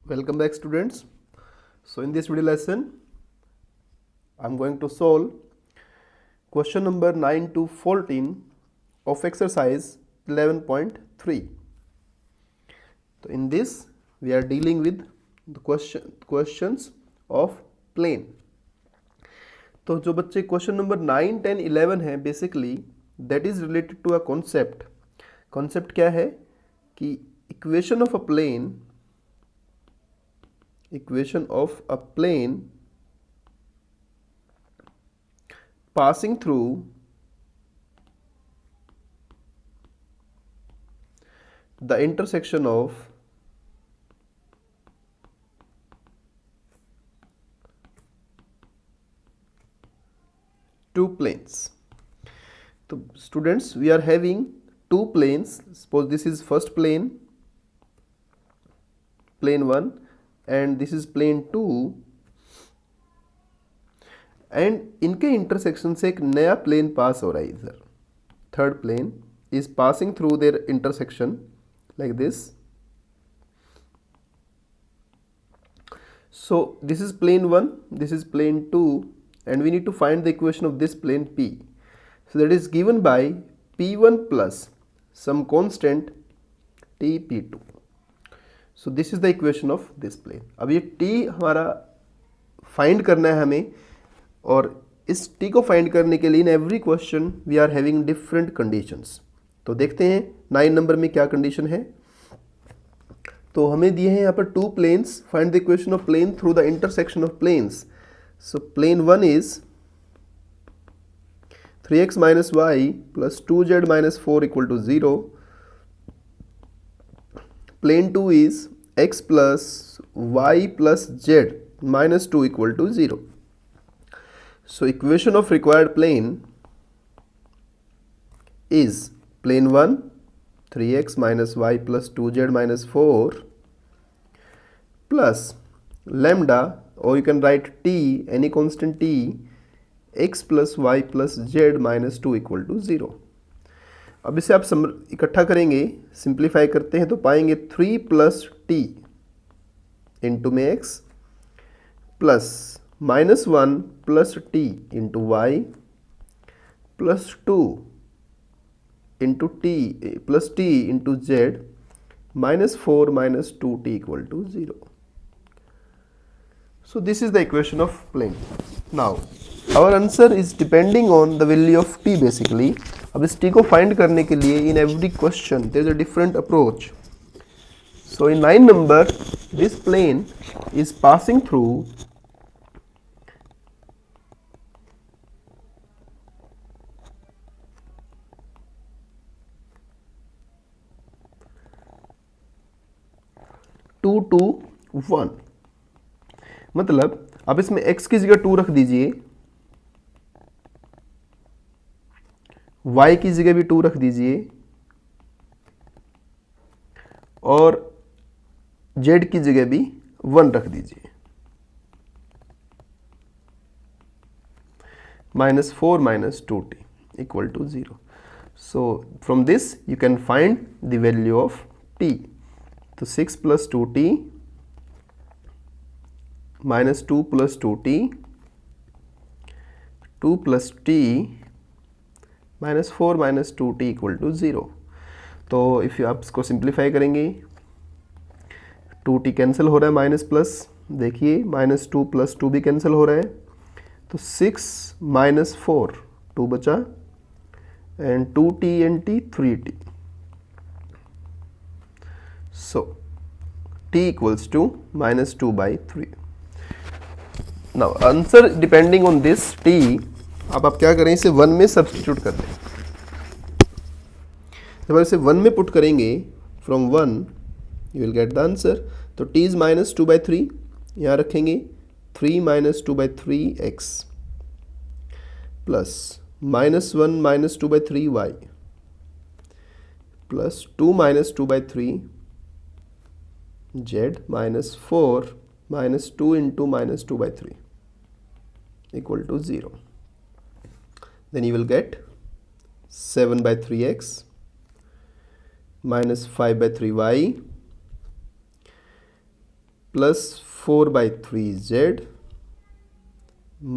Welcome back, students. So in this video lesson I'm going to solve question number 9 to 14 of exercise 11.3. So in this we are dealing with the questions of plane. तो जो बच्चे question number 9, 10, 11 है basically that is related to a concept क्या है कि equation of a plane passing through the intersection of two planes. So students, we are having two planes. Suppose this is first plane 1, and this is plane 2, and इनके intersection से एक नया plane pass हो रहा है इधर. Third plane is passing through their intersection like this. So this is plane 1, this is plane 2, and we need to find the equation of this plane P. So that is given by P1 plus some constant P2. So this is the equation of this plane. अब ये T हमारा find करना है हमें, और इस T को find करने के लिए in every question we are having different conditions. तो देखते हैं 9 नंबर में क्या कंडीशन है. तो हमें दिए हैं यहाँ पर two planes. Find the equation of plane through the intersection of planes. So plane 1 is 3x minus y plus 2z minus 4 equal to 0. Plane 2 is x plus y plus z minus 2 equal to 0. So equation of required plane is plane 1 3x minus y plus 2z minus 4 plus lambda, or you can write t, any constant t, x plus y plus z minus 2 equal to 0. अब इसे आप इकट्ठा करेंगे, simplify करते हैं तो पाएंगे 3 plus t into में x plus -1 plus t into y plus 2 into t plus t into z minus 4 minus 2t equal to 0. So this is the equation of plane. Now our answer is depending on the value of t basically. अब इस t को find करने के लिए in every question there is a different approach. So in 9 number this plane is passing through two two 1. मतलब अब इसमें x की जगह 2 रख दीजिए, y की जगह भी 2 रख दीजिए, और z की जगह भी 1 रख दीजिए. -4 minus 2t equal to 0. So from this you can find the value of t. तो 6 plus 2t minus 2 plus 2t 2 plus t minus 4 minus 2t equal to 0. तो इफ़ आप इसको सिंप्लीफाई करेंगे 2t कैंसिल हो रहा है, माइनस प्लस देखिए -2 plus 2 भी कैंसिल हो रहा है, तो 6 minus 4 2 बचा, and 2t and t 3t. So t equals to -2 by 3. Now answer depending on this t. अब आप क्या करें, इसे 1 में सब्स्टिट्यूट कर दें. जब आप इसे 1 में पुट करेंगे from 1 you will get the answer. तो t इज -2 by 3, यहाँ रखेंगे 3 minus 2 by 3x plus -1 minus 2 by 3y plus 2 minus 2 by 3 z minus 4 minus 2 into -2 by 3 equal to 0. Then you will get 7 by 3x minus 5 by 3y plus 4/3z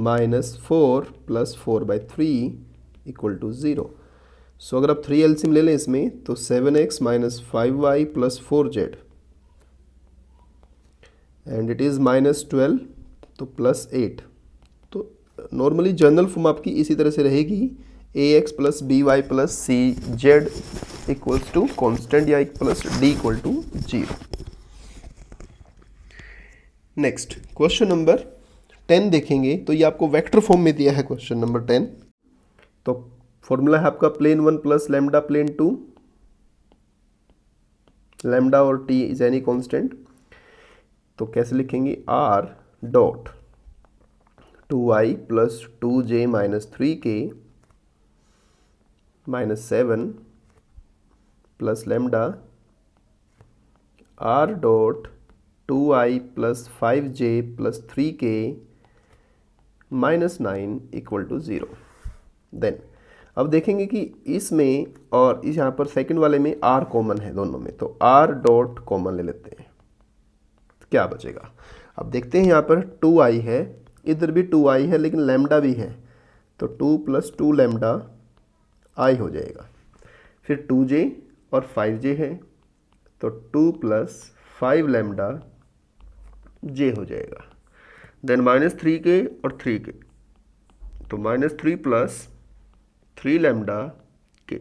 minus 4 plus 4/3 equal to 0। So अगर आप 3 LCM ले लें इसमें तो 7x minus 5y plus 4z and it is minus 12 तो plus 8। तो normally general form आपकी इसी तरह से रहेगी ax plus by plus C Z equals to constant या plus D equal to 0। Next question number 10 देखेंगे तो ये आपको वेक्टर फॉर्म में दिया है क्वेश्चन नंबर 10। तो फॉर्मूला है आपका plane 1 plus lambda plane 2, lambda और टी इज एनी कांस्टेंट। तो कैसे लिखेंगे, r dot 2i plus 2j minus 3k minus 7 plus lambda r dot 2i plus 5j plus 3k minus 9 equal to 0। Then अब देखेंगे कि इसमें और इस यहाँ पर सेकंड वाले में r कॉमन है दोनों में, तो r डॉट कॉमन ले लेते हैं तो क्या बचेगा। अब देखते हैं यहाँ पर 2i है, इधर भी 2i है लेकिन लैम्डा भी है, तो 2 प्लस 2 लैम्डा i हो जाएगा। फिर 2j और 5j है तो 2 प्लस 5 लैम्डा j हो जाएगा। देन माइनस 3k और 3k तो minus 3 plus 3 lambda k।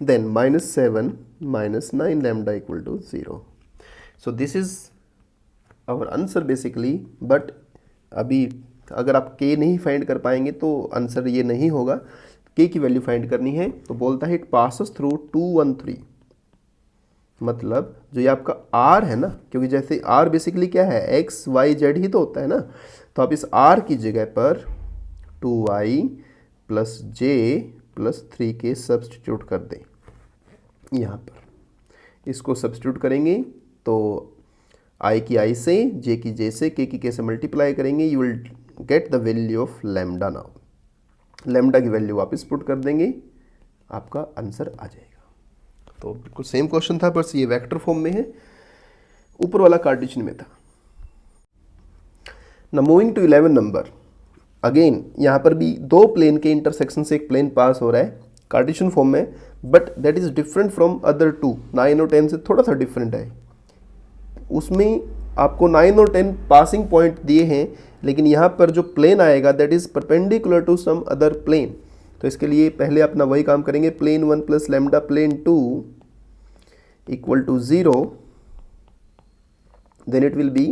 Then minus 7 minus 9 lambda equal to 0। So this is our answer basically. But अभी अगर आप k नहीं फाइंड कर पाएंगे तो आंसर ये नहीं होगा। k की वैल्यू फाइंड करनी है तो बोलता है इट पासेस थ्रू 213, मतलब जो ये आपका r है ना, क्योंकि जैसे r बेसिकली क्या है, x y z ही तो होता है ना, तो आप इस r की जगह पर 2i plus j plus 3k substitute कर दें। यहाँ पर इसको सब्सटीट्यूट करेंगे तो i की i से, j की j से, k की k से मल्टीप्लाई करेंगे, you will get the value of lambda. Now lambda की वैल्यू वापस पुट कर देंगे, आपका आंसर आ जाएगा। तो बिल्कुल सेम क्वेश्चन था, बस ये वेक्टर फॉर्म में है, ऊपर वाला कार्टेशियन में था। Now moving to 11 number. Again यहाँ पर भी दो प्लेन के इंटरसेक्शन से एक प्लेन पास हो रहा है कार्टेशियन फॉर्म में, but that is different from other two. 9 और 10 से थोड़ा सा डिफरेंट है। उसमें आपको 9 और 10 पासिंग पॉइंट दिए हैं, लेकिन यहाँ पर जो प्लेन आएगा that is perpendicular to some other plane. तो इसके लिए पहले अपना वही काम करेंगे, plane 1 plus lambda plane 2 equal to 0। Then it will be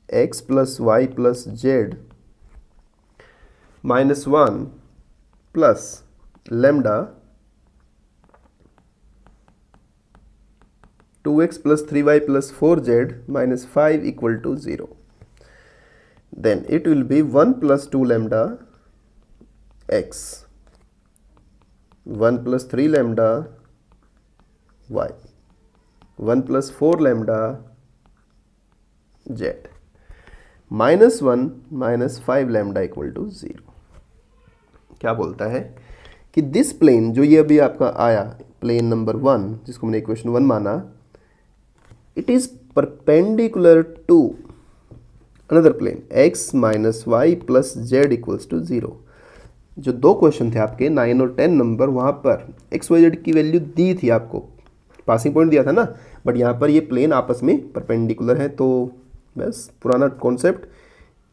x plus y plus z minus 1 plus lambda 2x plus 3y plus 4z minus 5 equal to 0। Then it will be 1 plus 2 lambda x 1 plus 3 lambda y 1 plus 4 lambda z minus 1 minus 5 lambda equal to 0। क्या बोलता है कि this plane जो ये अभी आपका आया plane number 1 जिसको मैंने इक्वेशन 1 माना, it is perpendicular to another plane x minus y plus z equals to 0। जो दो क्वेश्चन थे आपके 9 और 10 नंबर, वहाँ पर एक्स वाई जेड की वैल्यू दी थी, आपको पासिंग पॉइंट दिया था ना, बट यहाँ पर ये प्लेन आपस में परपेंडिकुलर है। तो बस पुराना concept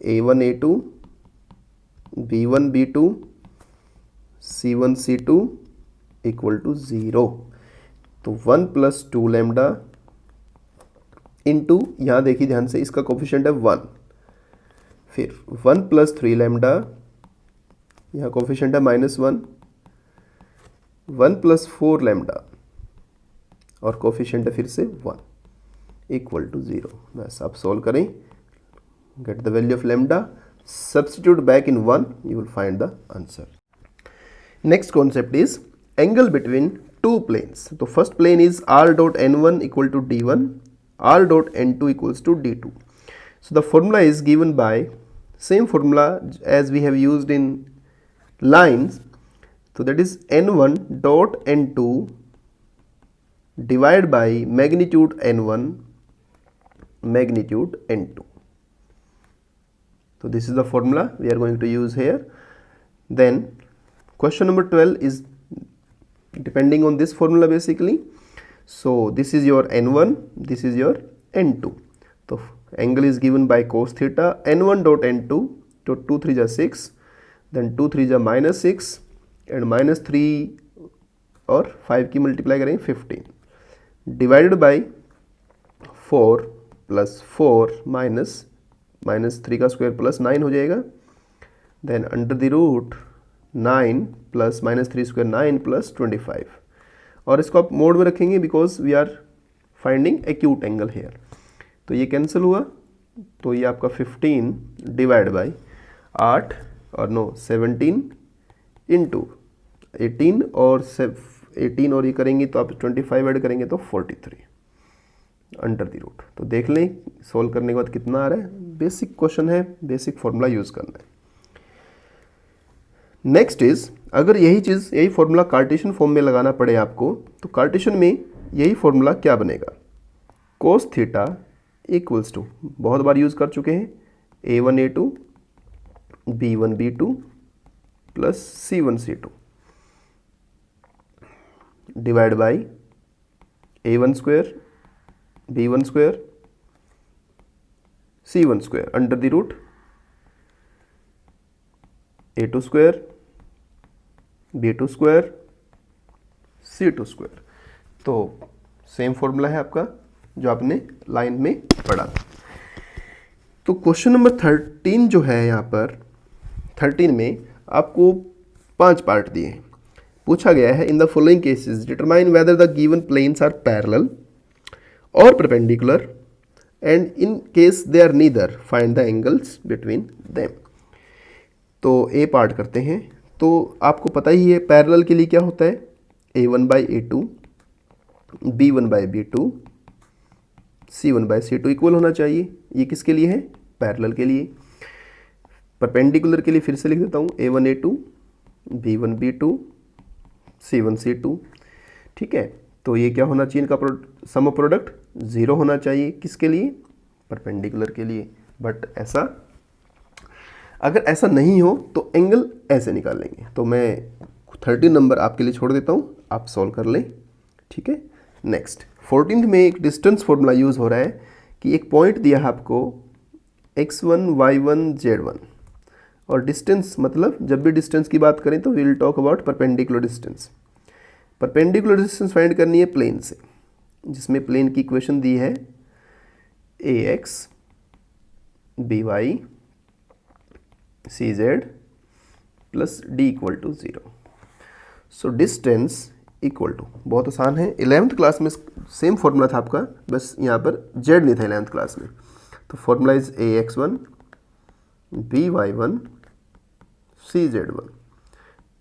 a1 a2 b1 b2 c1 c2 equal to 0। तो 1 प्लस 2 लैम्डा इंटू, यहाँ देखिए ध्यान से, इसका कोफिशिएंट है 1, फिर 1 प्लस 3 लैम्डा, यहाँ कोफिशिएंट है माइनस 1, 1 प्लस 4 लैम्डा और कोफिशिएंट है फिर से 1 इक्वल टू 0। बस आप सोल्व करें, get the value of lambda, substitute back in 1, you will find the answer. Next concept is angle between two planes. तो first plane is r dot n1 equal to d1, r dot n2 equals to d2. So the formula is given by same formula as we have used in lines. So that is n1 dot n2 divided by magnitude n1 magnitude n2. So this is the formula we are going to use here. Then question number 12 is depending on this formula basically. So this is your n1, this is your n2. So angle is given by cos theta, n1 dot n2, तो 2 3 जा 6, then 2 3 जा minus 6 and minus 3 और 5 की multiply करेंगे 15 divided by 4 plus 4 minus 3 का square plus 9 हो जाएगा, then under the root 9 plus -3 square 9 plus 25, और इसको आप मोड में रखेंगे because we are finding acute angle here. तो ये कैंसिल हुआ, तो ये आपका 15 डिवाइड बाई 8 और 9 17 इंटू 18 और 18 और ये करेंगे तो आप 25 ऐड करेंगे तो 43 अंडर द रूट. तो देख लें सॉल्व करने के बाद कितना आ रहा है. बेसिक क्वेश्चन है, बेसिक फॉर्मूला यूज़ करना है. नेक्स्ट इज, अगर यही फॉर्मूला कार्टेशियन फॉर्म में लगाना पड़े आपको, तो कार्टेशियन में यही फॉर्मूला क्या बनेगा, कोस थीटा इक्वल्स टू, बहुत बार यूज़ कर चुके हैं, a1 a2 b1 b2 plus c1 c2 divide by a1 square b1 square c1 square under the root a2 square b2 square c2 square. तो same formula है आपका जो आपने line में पढ़ा. तो क्वेश्चन नंबर 13 जो है यहाँ पर 13 में आपको 5 पार्ट दिए हैं. पूछा गया है in the following cases determine whether the given planes are parallel और perpendicular and in case they are neither find the angles between them. तो ए पार्ट करते हैं. तो आपको पता ही है पैरेलल के लिए क्या होता है, a1 by a2 b1 by b2 c1 by c2 equal होना चाहिए. ये किसके लिए है, पैरेलल के लिए. परपेंडिकुलर के लिए फिर से लिख देता हूँ, a1 a2 b1 b2 c1 c2. ठीक है, तो ये क्या होना चाहिए, इनका सम ऑफ प्रोडक्ट 0 होना चाहिए. किसके लिए, परपेंडिकुलर के लिए. बट ऐसा अगर ऐसा नहीं हो तो एंगल ऐसे निकाल लेंगे. तो मैं 13 नंबर आपके लिए छोड़ देता हूँ, आप सॉल्व कर लें. ठीक है. नेक्स्ट 14th में एक डिस्टेंस फॉर्मूला यूज़ हो रहा है कि एक पॉइंट दिया है आपको x1 y1 z1, और डिस्टेंस मतलब जब भी डिस्टेंस की बात करें तो we will talk about perpendicular distance. Perpendicular distance find करनी है प्लेन से, जिसमें प्लेन की इक्वेशन दी है ax by cz plus d equal to 0. So distance equal to, बहुत आसान है, 11th क्लास में सेम फॉर्मूला था आपका, बस यहाँ पर z नहीं था 11th क्लास में. तो formula is ax1 by1 cz1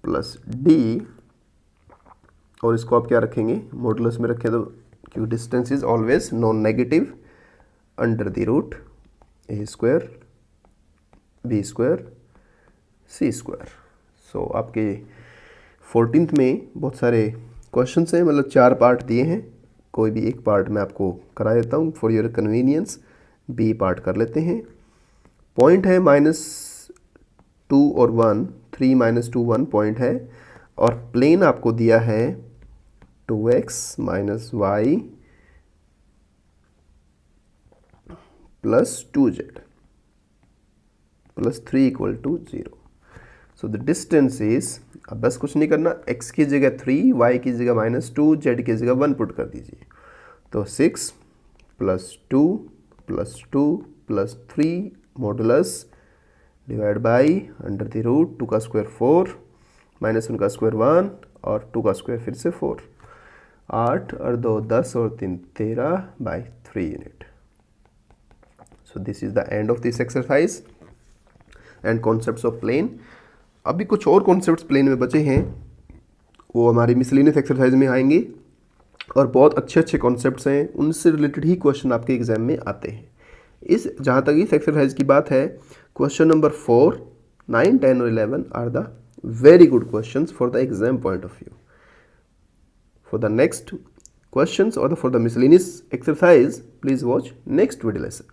plus d, और इसको आप क्या रखेंगे, मॉडुलस में रखें, तो क्योंकि distance is always non negative, under the root a square b square c square. So आपके 14th में बहुत सारे क्वेश्चंस हैं, मतलब 4 पार्ट दिए हैं. कोई भी एक पार्ट मैं आपको करा देता हूँ for your convenience. B part कर लेते हैं. पॉइंट है -2 और 1, 3 -2 1 पॉइंट है, और प्लेन आपको दिया है 2x - y plus 2z plus 3 equal to 0. So the distance is, अब बस कुछ नहीं करना, x की जगह 3, y की जगह -2, z की जगह 1 पुट कर दीजिए. तो 6 plus 2 plus 2 plus 3 modulus divide by under the root 2 का स्क्वायर 4 -1 का स्क्वायर 1 और 2 का स्क्वायर फिर से 4. 8 और 2 10 और 3 13 by 3 unit. So this is the end of this exercise and concepts of plane. अभी कुछ और कॉन्सेप्ट्स प्लेन में बचे हैं, वो हमारी मिसलेनियस एक्सरसाइज में आएंगे, और बहुत अच्छे अच्छे कॉन्सेप्ट्स हैं, उनसे रिलेटेड ही क्वेश्चन आपके एग्जाम में आते हैं. जहाँ तक इस एक्सरसाइज की बात है, क्वेश्चन नंबर 4, 9, 10 और 11 are the very good questions for the exam point of view. For the next questions or for the miscellaneous exercise, please watch next video lesson.